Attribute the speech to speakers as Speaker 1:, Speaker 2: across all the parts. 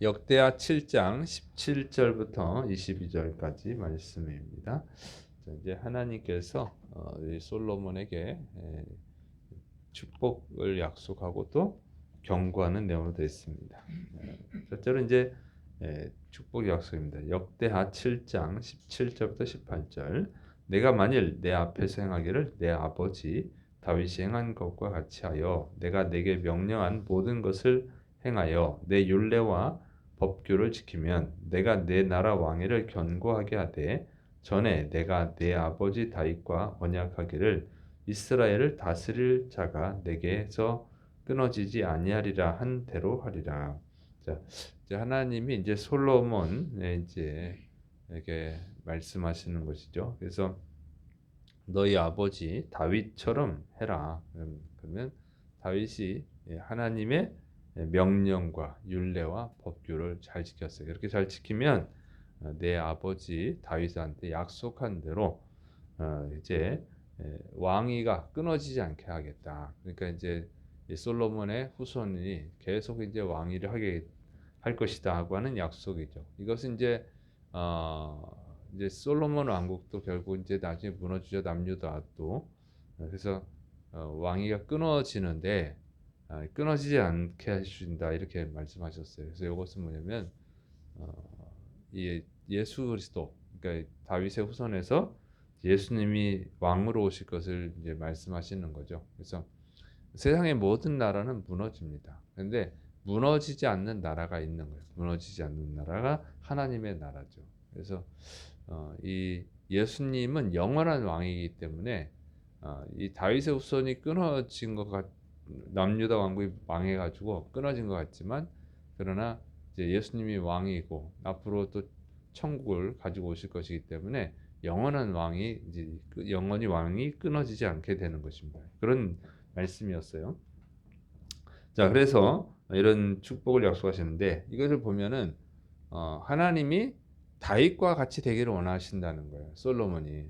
Speaker 1: 역대하 7장 17절부터 22절까지 말씀입니다. 자, 이제 하나님께서 이 솔로몬에게 축복을 약속하고 또 경고하는 내용으로 되어 있습니다. 첫째로 이제 축복 약속입니다. 역대하 7장 17절부터 18절. 내가 만일 내 앞에서 행하기를 내 아버지 다윗이 행한 것과 같이 하여 내가 내게 명령한 모든 것을 행하여 내 율례와 법규를 지키면 내가 내 나라 왕위를 견고하게 하되 전에 내가 내 아버지 다윗과 언약하기를 이스라엘을 다스릴 자가 내게서 끊어지지 아니하리라 한 대로 하리라. 자, 이제 하나님이 이제 솔로몬에 이제 이렇게 말씀하시는 것이죠. 그래서 너희 아버지 다윗처럼 해라. 그러면 다윗이 하나님의 명령과 율례와 법규를 잘 지켰어요. 이렇게 잘 지키면 내 아버지 다윗한테 약속한 대로 이제 왕위가 끊어지지 않게 하겠다. 그러니까 이제 이 솔로몬의 후손이 계속 이제 왕위를 하게 할 것이다 하고 하는 약속이죠. 이것은 이제 솔로몬 왕국도 결국 이제 나중에 무너지죠. 남유다도. 그래서 왕위가 끊어지는데 끊어지지 않게 해주신다 이렇게 말씀하셨어요. 그래서 이것은 뭐냐면 어, 이 예수 그리스도, 그러니까 다윗의 후손에서 예수님이 왕으로 오실 것을 이제 말씀하시는 거죠. 그래서 세상의 모든 나라는 무너집니다. 그런데 무너지지 않는 나라가 있는 거예요. 무너지지 않는 나라가 하나님의 나라죠. 그래서 이 예수님은 영원한 왕이기 때문에 이 다윗의 후손이 끊어진 것 같, 남유다 왕국이 망해가지고 끊어진 것 같지만 그러나 이제 예수님이 왕이고 앞으로 또 천국을 가지고 오실 것이기 때문에 영원한 왕이 이제 영원히 왕이 끊어지지 않게 되는 것입니다. 그런 말씀이었어요. 자, 그래서 이런 축복을 약속하셨는데 이것을 보면은 하나님이 다윗과 같이 되기를 원하신다는 거예요. 솔로몬이.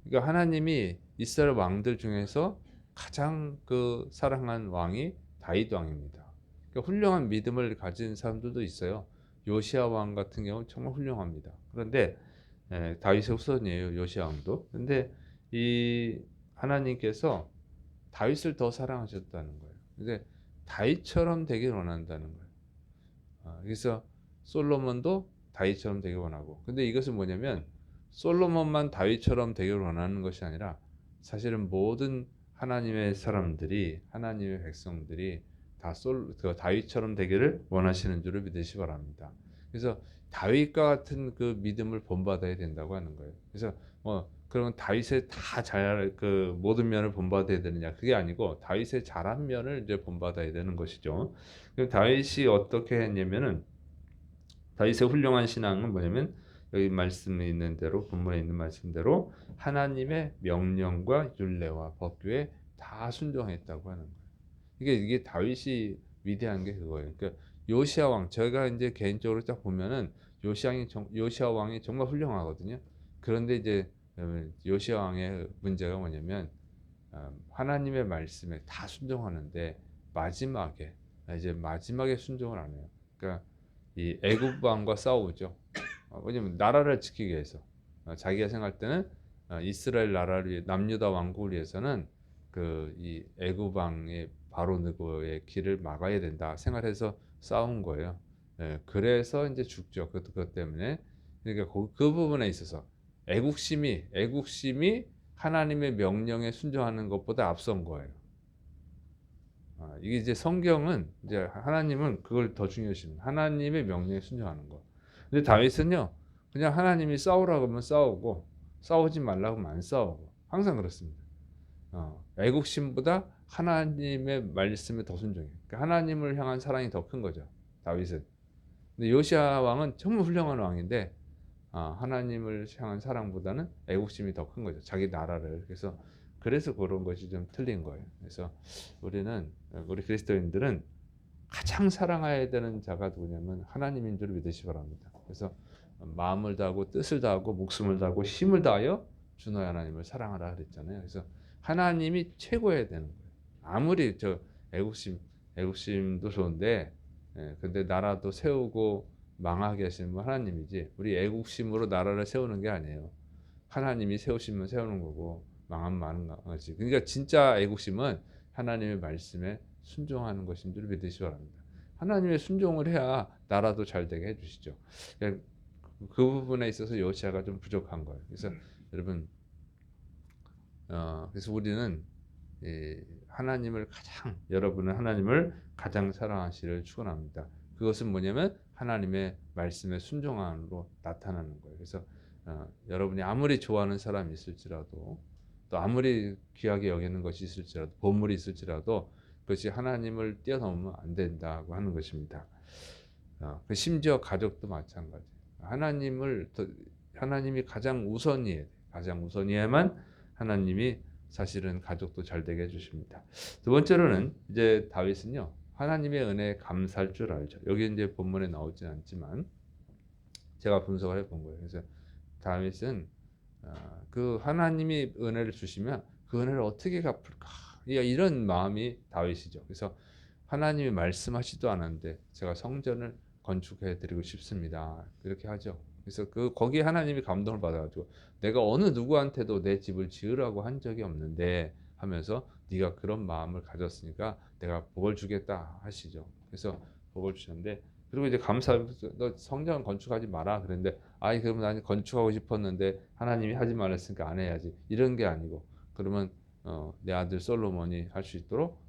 Speaker 1: 그러니까 하나님이 이스라엘 왕들 중에서 가장 그 사랑한 왕이 다윗 왕입니다. 그러니까 훌륭한 믿음을 가진 사람들도 있어요. 요시아 왕 같은 경우는 정말 훌륭합니다. 그런데 다윗의 후손이에요. 요시아 왕도. 근데 이 하나님께서 다윗을 더 사랑하셨다는 거예요. 근데 다윗처럼 되길 원한다는 거예요. 그래서 솔로몬도 다윗처럼 되길 원하고. 근데 이것은 뭐냐면 솔로몬만 다윗처럼 되길 원하는 것이 아니라 사실은 모든 하나님의 사람들이 하나님의 백성들이 그 다윗처럼 되기를 원하시는 줄을 믿으시 바랍니다. 그래서 다윗과 같은 그 믿음을 본받아야 된다고 하는 거예요. 그래서 그러면 다윗의 다 잘 그 모든 면을 본받아야 되느냐? 그게 아니고 다윗의 잘한 면을 이제 본받아야 되는 것이죠. 그럼 다윗이 어떻게 했냐면은 다윗의 훌륭한 신앙은 뭐냐면 여기 말씀에 있는 대로 본문에 있는 말씀대로 하나님의 명령과 율례와 법규에 다 순종했다고 하는 거예요. 이게 다윗이 위대한 게 그거예요. 그러니까 요시아 왕 제가 이제 개인적으로 딱 보면은 요시아 왕이 정말 훌륭하거든요. 그런데 이제 요시아 왕의 문제가 뭐냐면 하나님의 말씀에 다 순종하는데 마지막에 순종을 안 해요. 그러니까 이 애굽 왕과 싸우죠. 왜냐면 나라를 지키기 위해서 자기가 생각할 때는 이스라엘 나라를 남유다 왕국을 위해서는 그 이 애굽 왕의 바로 느고의 길을 막아야 된다 생각해서 싸운 거예요. 그래서 이제 죽죠. 그것 때문에. 그러니까 그 부분에 있어서 애국심이 하나님의 명령에 순종하는 것보다 앞선 거예요. 이게 이제 성경은 이제 하나님은 그걸 더 중요시합니다. 하나님의 명령에 순종하는 거. 근데 다윗은요, 그냥 하나님이 싸우라고 하면 싸우고, 싸우지 말라고 하면 안 싸우고, 항상 그렇습니다. 애국심보다 하나님의 말씀에 더 순종해요. 그러니까 하나님을 향한 사랑이 더 큰 거죠. 다윗은. 근데 요시아 왕은 정말 훌륭한 왕인데, 하나님을 향한 사랑보다는 애국심이 더 큰 거죠. 자기 나라를. 그래서 그런 것이 좀 틀린 거예요. 그래서 우리 그리스도인들은 가장 사랑해야 되는 자가 누구냐면 하나님인 줄 믿으시 기 바랍니다. 그래서 마음을 다하고 뜻을 다하고 목숨을 다하고 힘을 다하여 주 너의 하나님을 사랑하라 그랬잖아요. 그래서 하나님이 최고여야 되는 거예요. 아무리 애국심도 좋은데 근데 나라도 세우고 망하게 하시는 분 하나님이지 우리 애국심으로 나라를 세우는 게 아니에요. 하나님이 세우시면 세우는 거고 망하면 망하는 거지. 그러니까 진짜 애국심은 하나님의 말씀에 순종하는 것인 줄 믿으시기 바랍니다. 하나님의 순종을 해야 나라도 잘 되게 해주시죠. 그러니까 그 부분에 있어서 여호시아가 좀 부족한 거예요. 그래서 여러분, 그래서 우리는 하나님을 여러분은 하나님을 가장 사랑하시를 축원합니다. 그것은 뭐냐면 하나님의 말씀에 순종함으로 나타나는 거예요. 그래서 여러분이 아무리 좋아하는 사람이 있을지라도 또 아무리 귀하게 여기는 것이 있을지라도 보물이 있을지라도 그것이 하나님을 뛰어넘으면 안 된다고 하는 것입니다. 심지어 가족도 마찬가지. 하나님이 가장 우선이에요. 가장 우선이야만 하나님이 사실은 가족도 잘 되게 해주십니다. 두 번째로는 이제 다윗은요 하나님의 은혜에 감사할 줄 알죠. 여기 이제 본문에 나오진 않지만 제가 분석을 해본 거예요. 그래서 다윗은 그 하나님이 은혜를 주시면 그 은혜를 어떻게 갚을까 이런 마음이 다윗이죠. 그래서 하나님이 말씀하지도 않았는데 제가 성전을 건축해 드리고 싶습니다. 그렇게 하죠. 그래서 거기에 하나님이 감동을 받아가지고 내가 어느 누구한테도 내 집을 지으라고 한 적이 없는데 하면서 네가 그런 마음을 가졌으니까 내가 복을 주겠다 하시죠. 그래서 복을 주셨는데 그리고 이제 감사하면서 너 성전 건축하지 마라 그랬는데 아이 그러면 나는 건축하고 싶었는데 하나님이 하지 말았으니까 안 해야지 이런 게 아니고 그러면 내 아들 솔로몬이 할 수 있도록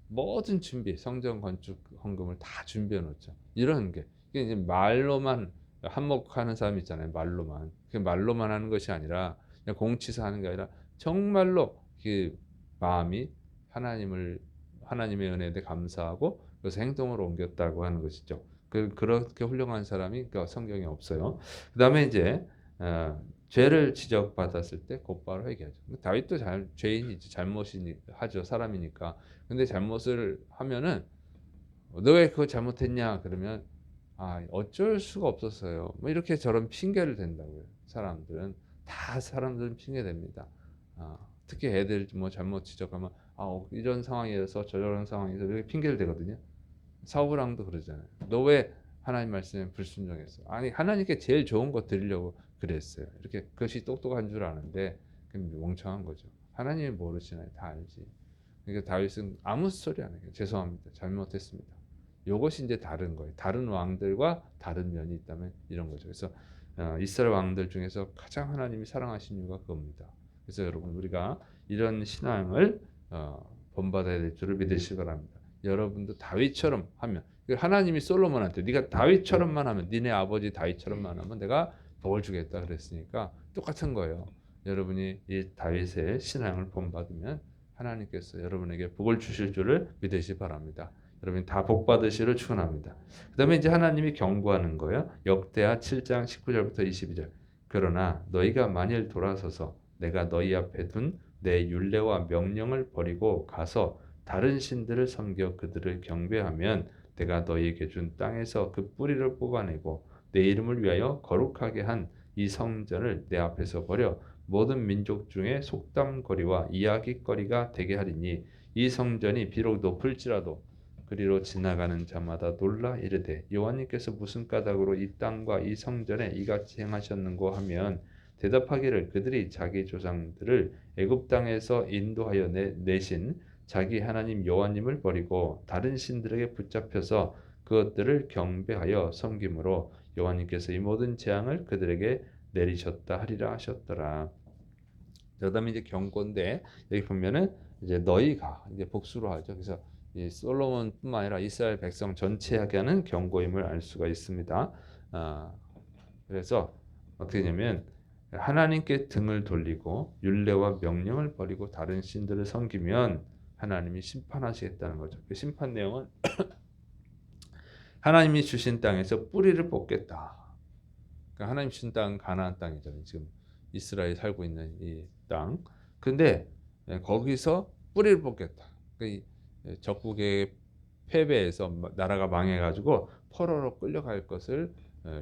Speaker 1: 모든 준비 성전 건축 헌금을 다 준비해 놓죠. 이런 게 이게 이제 말로만 한몫하는 사람 있잖아요. 말로만 말로만 하는 것이 아니라 그냥 공치사 하는 게 아니라 정말로 그 마음이 하나님의 은혜에 대해 감사하고 그래서 행동으로 옮겼다고 하는 것이죠. 그렇게 훌륭한 사람이 그러니까 성경에 없어요. 그다음에 이제 죄를 지적받았을 때 곧바로 회개하죠. 다윗도 죄인이지 잘못이 하죠. 사람이니까. 근데 잘못을 하면은 너 왜 그거 잘못했냐 그러면 어쩔 수가 없었어요. 뭐 이렇게 저런 핑계를 댄다고요. 사람들은 핑계 댑니다. 특히 애들 뭐 잘못 지적하면 이런 상황이어서 저런 상황에서 이렇게 핑계를 대거든요. 사울왕도 그러잖아요. 너 왜 하나님 말씀에 불순종했어? 아니 하나님께 제일 좋은 거 드리려고 그랬어요. 이렇게 그것이 똑똑한 줄 아는데 멍청한 거죠. 하나님이 모르시나요? 다 알지. 그러니까 다윗은 아무 소리 안 해요. 죄송합니다. 잘못했습니다. 이것이 이제 다른 거예요. 다른 왕들과 다른 면이 있다면 이런 거죠. 그래서 이스라엘 왕들 중에서 가장 하나님이 사랑하신 이유가 그겁니다. 그래서 여러분 우리가 이런 신앙을 본받아야 될 줄을 믿으시기 바랍니다. 여러분도 다윗처럼 하면 하나님이 솔로몬한테 네가 다윗처럼만 하면 니네 아버지 다윗처럼만 하면 내가 복을 주겠다 그랬으니까 똑같은 거예요. 여러분이 이 다윗의 신앙을 본받으면 하나님께서 여러분에게 복을 주실 줄을 믿으시기 바랍니다. 여러분 다 복 받으시를 축원합니다. 그다음에 이제 하나님이 경고하는 거예요. 역대하 7장 19절부터 22절. 그러나 너희가 만일 돌아서서 내가 너희 앞에 둔 내 율례와 명령을 버리고 가서 다른 신들을 섬겨 그들을 경배하면 내가 너희에게 준 땅에서 그 뿌리를 뽑아내고 내 이름을 위하여 거룩하게 한 이 성전을 내 앞에서 버려 모든 민족 중에 속담거리와 이야기거리가 되게 하리니 이 성전이 비록 높을지라도 그리로 지나가는 자마다 놀라 이르되 여호와님께서 무슨 까닭으로 이 땅과 이 성전에 이같이 행하셨는고 하면 대답하기를 그들이 자기 조상들을 애굽 땅에서 인도하여 내신 자기 하나님 여호와님을 버리고 다른 신들에게 붙잡혀서 그것들을 경배하여 섬김으로 여호와님께서 이 모든 재앙을 그들에게 내리셨다 하리라 하셨더라. 그다음에 이제 경고인데 여기 보면은 이제 너희가 이제 복수로 하죠. 그래서 이 솔로몬뿐만 아니라 이스라엘 백성 전체에게 하는 경고임을 알 수가 있습니다. 그래서 어떻게 되냐면 하나님께 등을 돌리고 율례와 명령을 버리고 다른 신들을 섬기면 하나님이 심판하시겠다는 거죠. 그 심판 내용은 하나님이 주신 땅에서 뿌리를 뽑겠다. 그러니까 하나님 주신 땅은 가나안 땅이잖아요. 지금 이스라엘이 살고 있는 이 땅. 근데 거기서 뿌리를 뽑겠다. 그러니까 적국의 패배해서 나라가 망해가지고 포로로 끌려갈 것을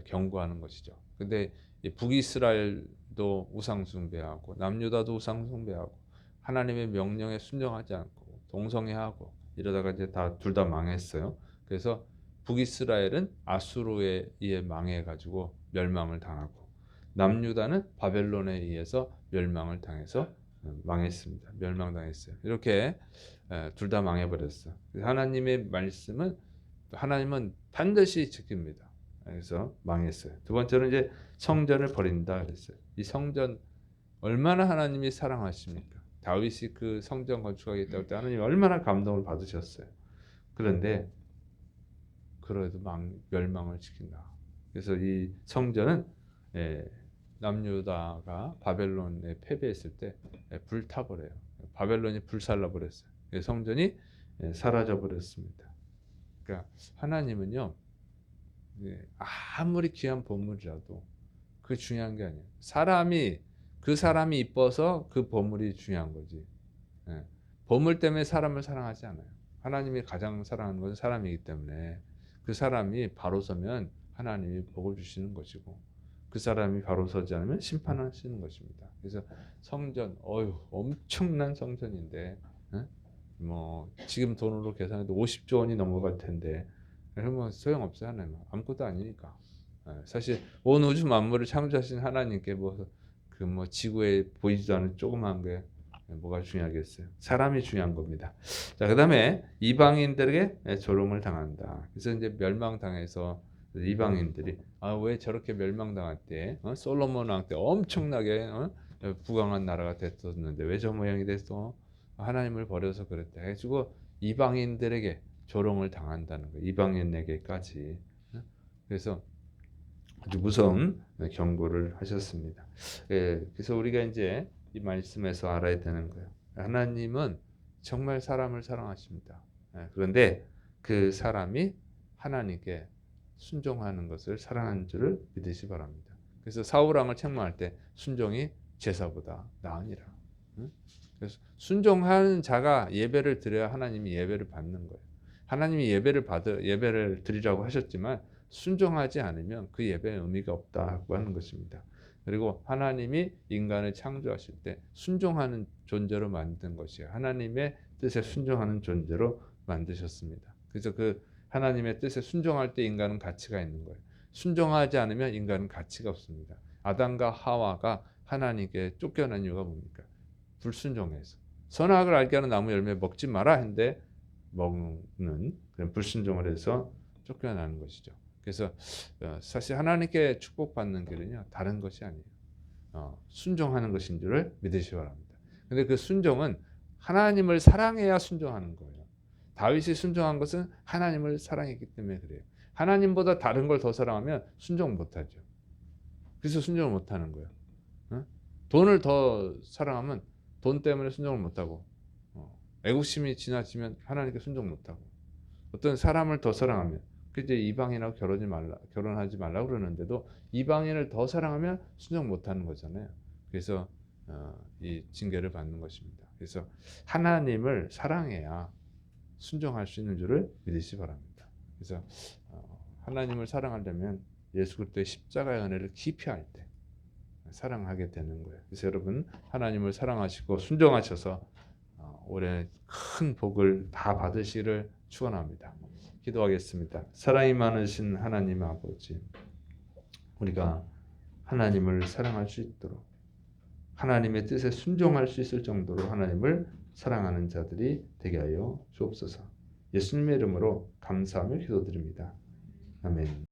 Speaker 1: 경고하는 것이죠. 근데 북이스라엘도 우상 숭배하고 남유다도 우상 숭배하고 하나님의 명령에 순종하지 않고 동성애하고 이러다가 이제 둘 다 망했어요. 그래서 북이스라엘은 아수르에 의해 망해가지고 멸망을 당하고 남유다는 바벨론에 의해서 멸망을 당해서 망했습니다. 멸망당했어요. 이렇게 둘 다 망해버렸어. 하나님의 말씀은 하나님은 반드시 지킵니다. 그래서 망했어요. 두 번째는 이제 성전을 버린다 그랬어요. 이 성전 얼마나 하나님이 사랑하십니까? 다윗이 그 성전 건축하겠다고 할 때 하나님이 얼마나 감동을 받으셨어요. 그런데 그래도 멸망을 시킨다. 그래서 이 성전은 남유다가 바벨론에 패배했을 때 불타버려요. 바벨론이 불살라 버렸어요. 성전이 사라져 버렸습니다. 그러니까 하나님은요, 아무리 귀한 보물이라도 그 중요한 게 아니에요. 그 사람이 이뻐서 그 보물이 중요한 거지. 보물 때문에 사람을 사랑하지 않아요. 하나님이 가장 사랑하는 것은 사람이기 때문에 그 사람이 바로 서면 하나님이 복을 주시는 것이고 그 사람이 바로 서지 않으면 심판하시는 것입니다. 그래서 성전, 엄청난 성전인데, 뭐 지금 돈으로 계산해도 50조 원이 넘어갈 텐데, 그러면 소용없어요. 하나님 아무것도 아니니까. 사실 온 우주 만물을 창조하신 하나님께 뭐 지구에 보이지도 않은 조그만 게 뭐가 중요하겠어요. 사람이 중요한 겁니다. 자, 그다음에 이방인들에게 조롱을 당한다. 그래서 이제 멸망당해서 이방인들이 왜 저렇게 멸망당했대? 솔로몬 왕 때 엄청나게 부강한 나라가 됐었는데 왜 저 모양이 됐어? 하나님을 버려서 그랬다. 해가지고 이방인들에게 조롱을 당한다는 거예요. 이방인에게까지. 그래서 아주 무서운 경고를 하셨습니다. 그래서 우리가 이제 이 말씀에서 알아야 되는 거예요. 하나님은 정말 사람을 사랑하십니다. 그런데 그 사람이 하나님께 순종하는 것을 사랑하는 줄을 믿으시 바랍니다. 그래서 사울 왕을 책망할 때 순종이 제사보다 나으니라. 그래서 순종하는 자가 예배를 드려야 하나님이 예배를 받는 거예요. 하나님이 예배를 드리라고 하셨지만 순종하지 않으면 그 예배의 의미가 없다고 하는 것입니다. 그리고 하나님이 인간을 창조하실 때 순종하는 존재로 만든 것이에요. 하나님의 뜻에 순종하는 존재로 만드셨습니다. 그래서 그 하나님의 뜻에 순종할 때 인간은 가치가 있는 거예요. 순종하지 않으면 인간은 가치가 없습니다. 아담과 하와가 하나님께 쫓겨난 이유가 뭡니까? 불순종해서. 선악을 알게 하는 나무 열매 먹지 마라 했는데 먹는 그런 불순종을 해서 쫓겨나는 것이죠. 그래서 사실 하나님께 축복받는 길은요 다른 것이 아니에요. 순종하는 것인 줄을 믿으시기 바랍니다. 근데 그 순종은 하나님을 사랑해야 순종하는 거예요. 다윗이 순종한 것은 하나님을 사랑했기 때문에 그래요. 하나님보다 다른 걸 더 사랑하면 순종 못하죠. 그래서 순종을 못하는 거예요. 돈을 더 사랑하면 돈 때문에 순종을 못하고 애국심이 지나치면 하나님께 순종 못하고 어떤 사람을 더 사랑하면 이제 이방인하고 결혼하지 말라 그러는데도 이방인을 더 사랑하면 순종 못하는 거잖아요. 그래서 이 징계를 받는 것입니다. 그래서 하나님을 사랑해야 순종할 수 있는 줄을 믿으시기 바랍니다. 그래서 하나님을 사랑하려면 예수 그리스도의 십자가의 은혜를 깊이 알 때 사랑하게 되는 거예요. 그래서 여러분 하나님을 사랑하시고 순종하셔서 올해 큰 복을 다 받으시기를 축원합니다. 기도하겠습니다. 사랑이 많으신 하나님 아버지, 우리가 하나님을 사랑할 수 있도록 하나님의 뜻에 순종할 수 있을 정도로 하나님을 사랑하는 자들이 되게 하여 주옵소서. 예수님의 이름으로 감사하며 기도드립니다. 아멘.